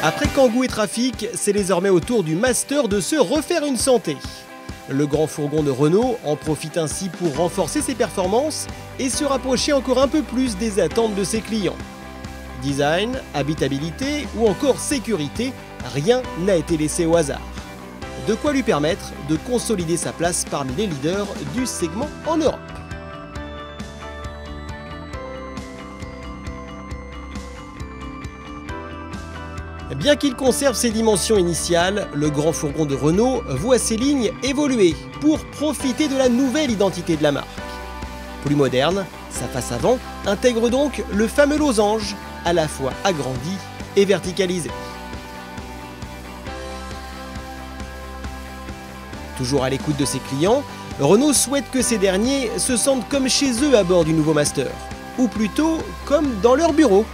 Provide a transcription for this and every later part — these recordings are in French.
Après Kangoo et Trafic, c'est désormais au tour du Master de se refaire une santé. Le grand fourgon de Renault en profite ainsi pour renforcer ses performances et se rapprocher encore un peu plus des attentes de ses clients. Design, habitabilité ou encore sécurité, rien n'a été laissé au hasard. De quoi lui permettre de consolider sa place parmi les leaders du segment en Europe. Bien qu'il conserve ses dimensions initiales, le grand fourgon de Renault voit ses lignes évoluer pour profiter de la nouvelle identité de la marque. Plus moderne, sa face avant intègre donc le fameux losange, à la fois agrandi et verticalisé. Toujours à l'écoute de ses clients, Renault souhaite que ces derniers se sentent comme chez eux à bord du nouveau Master, ou plutôt comme dans leur bureau.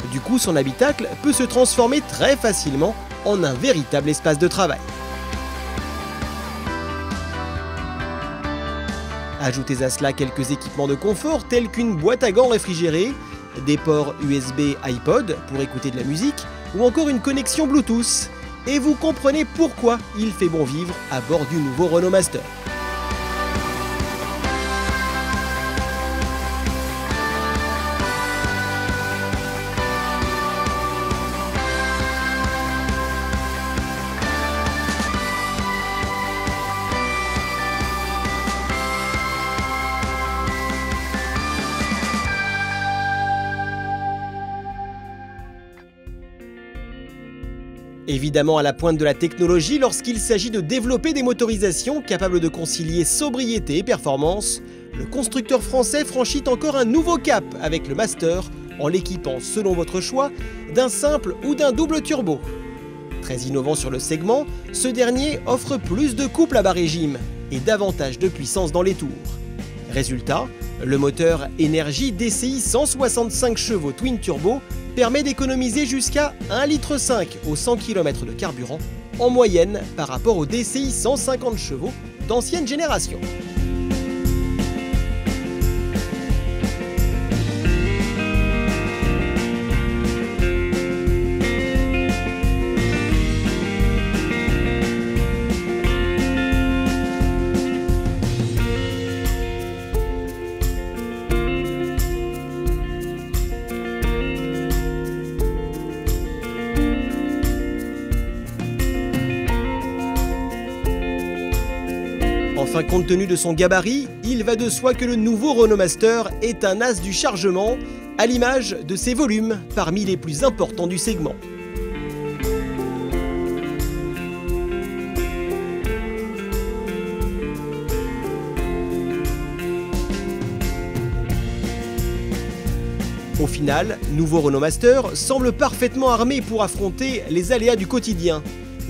Du coup, son habitacle peut se transformer très facilement en un véritable espace de travail. Ajoutez à cela quelques équipements de confort tels qu'une boîte à gants réfrigérée, des ports USB iPod pour écouter de la musique ou encore une connexion Bluetooth. Et vous comprenez pourquoi il fait bon vivre à bord du nouveau Renault Master. Évidemment à la pointe de la technologie lorsqu'il s'agit de développer des motorisations capables de concilier sobriété et performance, le constructeur français franchit encore un nouveau cap avec le Master en l'équipant selon votre choix d'un simple ou d'un double turbo. Très innovant sur le segment, ce dernier offre plus de couple à bas régime et davantage de puissance dans les tours. Résultat, le moteur Energy DCi 165 chevaux Twin Turbo permet d'économiser jusqu'à 1,5 litre au 100 km de carburant en moyenne par rapport au DCi 150 chevaux d'ancienne génération. Enfin, compte tenu de son gabarit, il va de soi que le nouveau Renault Master est un as du chargement, à l'image de ses volumes parmi les plus importants du segment. Au final, nouveau Renault Master semble parfaitement armé pour affronter les aléas du quotidien,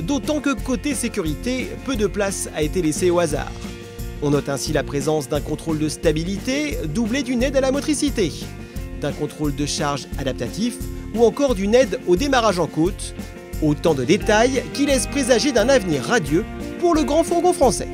d'autant que côté sécurité, peu de place a été laissée au hasard. On note ainsi la présence d'un contrôle de stabilité doublé d'une aide à la motricité, d'un contrôle de charge adaptatif ou encore d'une aide au démarrage en côte. Autant de détails qui laissent présager d'un avenir radieux pour le grand fourgon français.